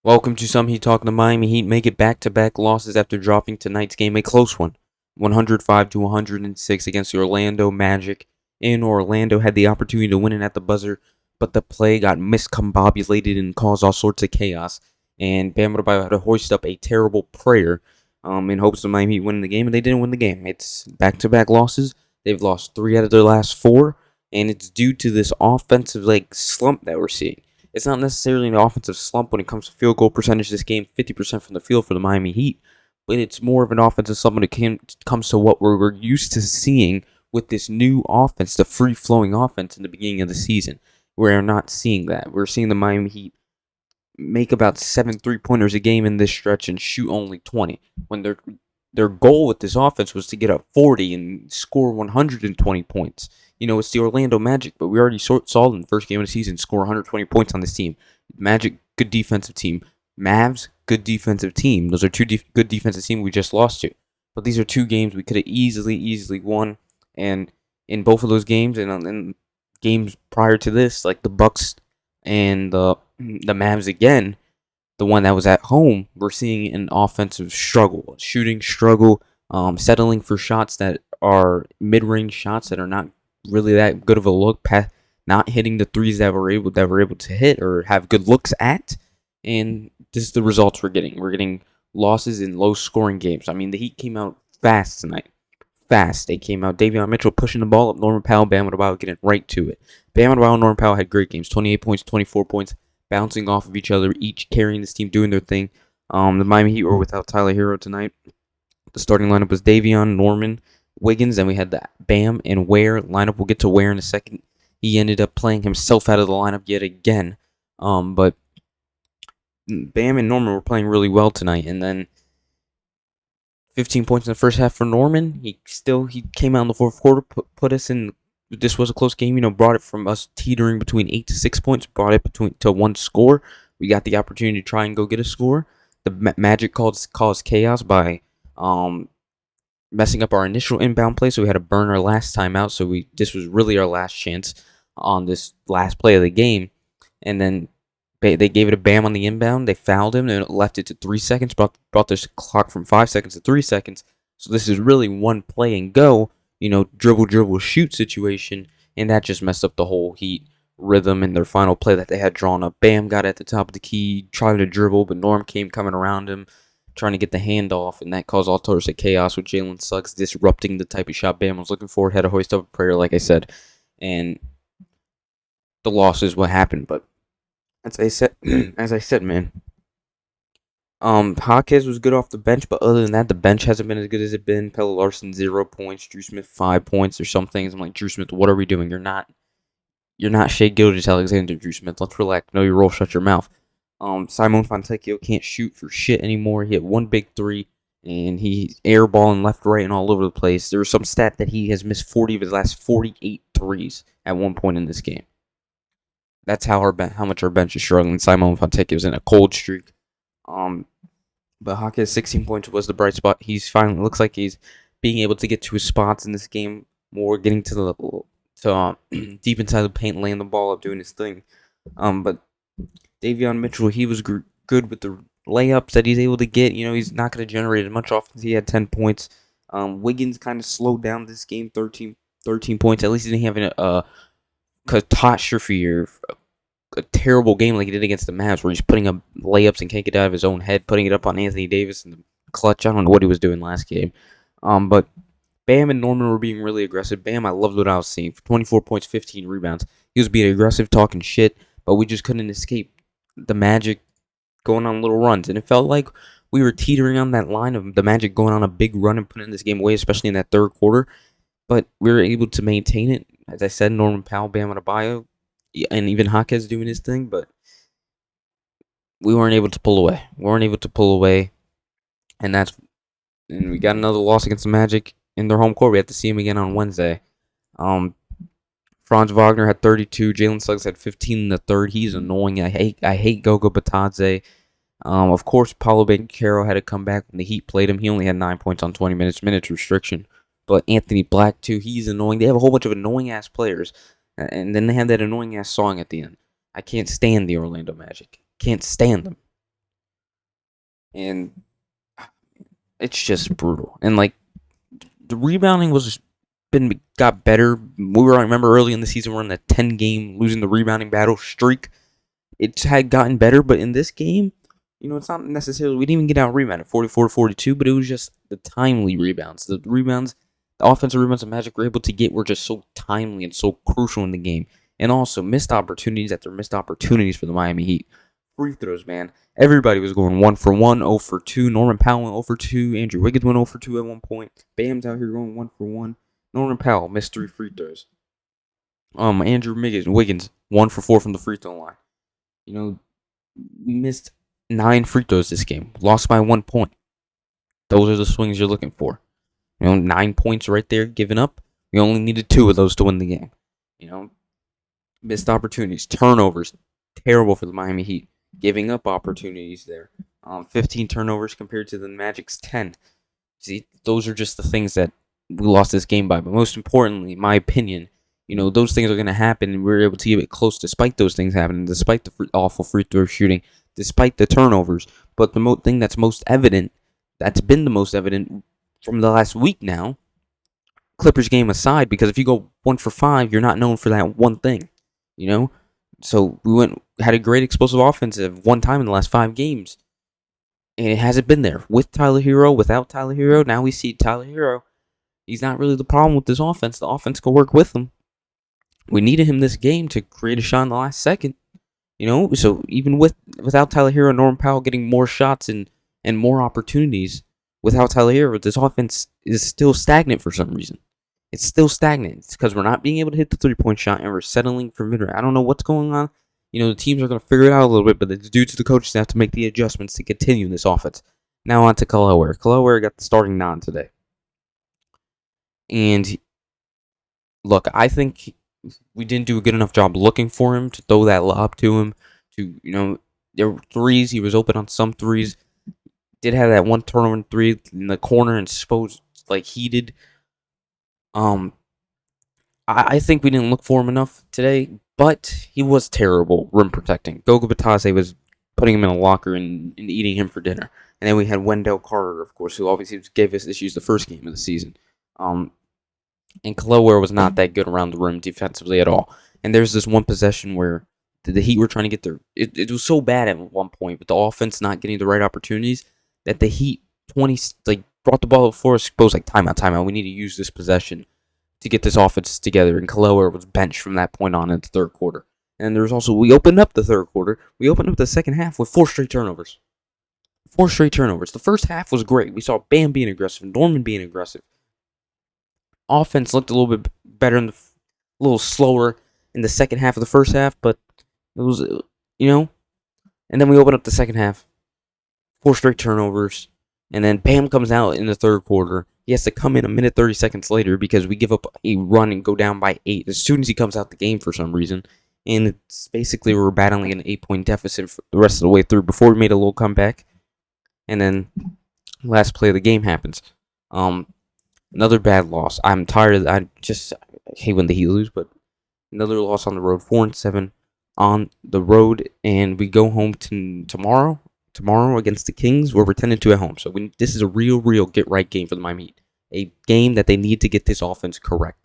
Welcome to Some Heat Talk. The Miami Heat make it back-to-back losses after dropping tonight's game, a close one, 105 to 106 against the Orlando Magic. In Orlando had the opportunity to win it at the buzzer, but the play got miscombobulated and caused all sorts of chaos. And Bam Adebayo had to hoist up a terrible prayer in hopes of Miami Heat winning the game, and they didn't win the game. It's back-to-back losses. They've lost 3 out of their last 4, and it's due to this offensive slump that we're seeing. It's not necessarily an offensive slump when it comes to field goal percentage this game, 50% from the field for the Miami Heat, but it's more of an offensive slump when it comes to what we're used to seeing with this new offense, the free-flowing offense in the beginning of the season. We're not seeing that. We're seeing the Miami Heat make about 7 3-pointers a game in this stretch and shoot only 20, when their goal with this offense was to get up 40 and score 120 points. You know, it's the Orlando Magic, but we already saw in the first game of the season score 120 points on this team. Magic, good defensive team. Mavs, good defensive team. Those are two good defensive teams we just lost to. But these are 2 games we could have easily won. And in both of those games and in games prior to this, like the Bucks and the Mavs again, the one that was at home, we're seeing an offensive struggle, shooting struggle, settling for shots that are mid-range shots that are not really that good of a look, not hitting the threes that we're able to hit or have good looks at, and this is the results we're getting. We're getting losses in low-scoring games. I mean, the Heat came out fast tonight. Fast. They came out. Davion Mitchell pushing the ball up. Norman Powell, Bam Adebayo getting right to it. Bam Adebayo and Norman Powell had great games. 28 points, 24 points, bouncing off of each other, each carrying this team, doing their thing. The Miami Heat were without Tyler Hero tonight. The starting lineup was Davion, Norman, Wiggins, and we had the Bam and Ware lineup. We'll get to Ware in a second. He ended up playing himself out of the lineup yet again. But Bam and Norman were playing really well tonight. And then 15 points in the first half for Norman. He came out in the fourth quarter, put us in. This was a close game, brought it from us teetering between 8 to 6 points, brought it to 1 score. We got the opportunity to try and go get a score. The Magic caused chaos by messing up our initial inbound play, so we had to burn our last time out. So this was really our last chance on this last play of the game. And then they gave it a Bam on the inbound. They fouled him and left it to 3 seconds, brought this clock from 5 seconds to 3 seconds. So this is really one play and go, dribble, shoot situation. And that just messed up the whole Heat rhythm in their final play that they had drawn up. Bam got at the top of the key, tried to dribble, but Norm came coming around him, trying to get the handoff, and that caused all sorts of chaos with Jalen Suggs disrupting the type of shot Bam was looking for. Had to hoist up a prayer, like I said, and the loss is what happened. But as I said, man, Hawkes was good off the bench, but other than that, the bench hasn't been as good as it been. Pelle Larsson 0 points, Drew Smith 5 points, or some things. I'm like, Drew Smith, what are we doing? You're not Shea Gilgeous-Alexander, Drew Smith. Let's relax. Know your role. Shut your mouth. Simon Fontecchio can't shoot for shit anymore. He hit 1 big 3, and he's airballing left, right, and all over the place. There was some stat that he has missed 40 of his last 48 threes at one point in this game. That's how much our bench is struggling. Simon Fontecchio's in a cold streak. But Hawkes 16 points was the bright spot. He's finally looks like he's being able to get to his spots in this game more, getting to deep inside the paint, laying the ball up, doing his thing. But Davion Mitchell, he was good with the layups that he's able to get. He's not going to generate as much offense. He had 10 points. Wiggins kind of slowed down this game, 13 points. At least he didn't have a catastrophe or a terrible game like he did against the Mavs, where he's putting up layups and can't get out of his own head, putting it up on Anthony Davis in the clutch. I don't know what he was doing last game. But Bam and Norman were being really aggressive. Bam, I loved what I was seeing. 24 points, 15 rebounds. He was being aggressive, talking shit, but we just couldn't escape the Magic going on little runs. And it felt like we were teetering on that line of the Magic going on a big run and putting this game away, especially in that third quarter. But we were able to maintain it. As I said, Norman Powell, Bam Adebayo, and even Hawkes doing his thing, but we weren't able to pull away. And we got another loss against the Magic in their home court. We have to see him again on Wednesday. Franz Wagner had 32. Jalen Suggs had 15 in the third. He's annoying. I hate Goga Batadze. Of course, Paolo Banchero had to come back when the Heat played him. He only had 9 points on 20 minutes restriction. But Anthony Black, too, he's annoying. They have a whole bunch of annoying-ass players. And then they have that annoying-ass song at the end. I can't stand the Orlando Magic. Can't stand them. and it's just brutal. And like the rebounding got better. I remember early in the season we're in the 10-game losing the rebounding battle streak. It had gotten better, but in this game, it's not necessarily we didn't even get out rebounded 44-42, but it was just the timely rebounds. The offensive rebounds that Magic were able to get were just so timely and so crucial in the game. And also missed opportunities after missed opportunities for the Miami Heat. Free throws, man. Everybody was going 1 for 1, 0 for 2. Norman Powell went 0 for 2. Andrew Wiggins went 0 for 2 at one point. Bam's out here going 1 for 1. Norman Powell missed 3 free throws. Andrew Wiggins 1 for 4 from the free throw line. We missed 9 free throws this game. Lost by 1 point. Those are the swings you're looking for. 9 points right there given up. We only needed 2 of those to win the game. Missed opportunities, turnovers, terrible for the Miami Heat. Giving up opportunities there. 15 turnovers compared to the Magic's 10. See, those are just the things that we lost this game by. But most importantly, in my opinion, those things are going to happen, and we were able to keep it close despite those things happening, despite the awful free throw shooting, despite the turnovers. But the thing that's been the most evident from the last week now, Clippers game aside, because if you go 1 for 5, you're not known for that one thing, So we had a great explosive offense at one time in the last 5 games, and it hasn't been there. With Tyler Hero, without Tyler Hero, now we see Tyler Hero. He's not really the problem with this offense. The offense can work with him. We needed him this game to create a shot in the last second. So even without Tyler Hero, Norman Powell getting more shots and more opportunities, without Tyler Hero, this offense is still stagnant for some reason. It's still stagnant. It's because we're not being able to hit the 3-point shot and we're settling for mid-range. I don't know what's going on. The teams are going to figure it out a little bit, but it's due to the coaches that have to make the adjustments to continue this offense. Now on to Khalil Ware. Khalil Ware got the starting nod today. And look, I think we didn't do a good enough job looking for him to throw that lob to him. There were threes. He was open on some threes. Did have that one turnover 3 in the corner and heated. I think we didn't look for him enough today, but he was terrible rim protecting. Goga Batase was putting him in a locker and eating him for dinner. And then we had Wendell Carter, of course, who obviously gave us issues the first game of the season. And Khalil Ware was not that good around the rim defensively at all. And there's this one possession where the Heat were trying to get their... It was so bad at one point, with the offense not getting the right opportunities, that the Heat brought the ball up for us, goes timeout. We need to use this possession to get this offense together. And Khalil Ware was benched from that point on in the third quarter. And there was also... We opened up the third quarter. We opened up the second half with 4 straight turnovers. 4 straight turnovers. The first half was great. We saw Bam being aggressive, Norman being aggressive. Offense looked a little bit better, a little slower in the second half of the first half, but it was, And then we open up the second half, 4 straight turnovers, and then Bam comes out in the third quarter. He has to come in a minute 30 seconds later because we give up a run and go down by 8 as soon as he comes out the game for some reason. And it's basically we're battling an 8-point deficit for the rest of the way through before we made a little comeback. And then last play of the game happens. Another bad loss. I'm tired. I hate when the Heat lose, but another loss on the road. 4-7 on the road, and we go home tomorrow against the Kings, where we're 10-2 at home. So this is a real get right game for the Miami Heat. A game that they need to get this offense correct.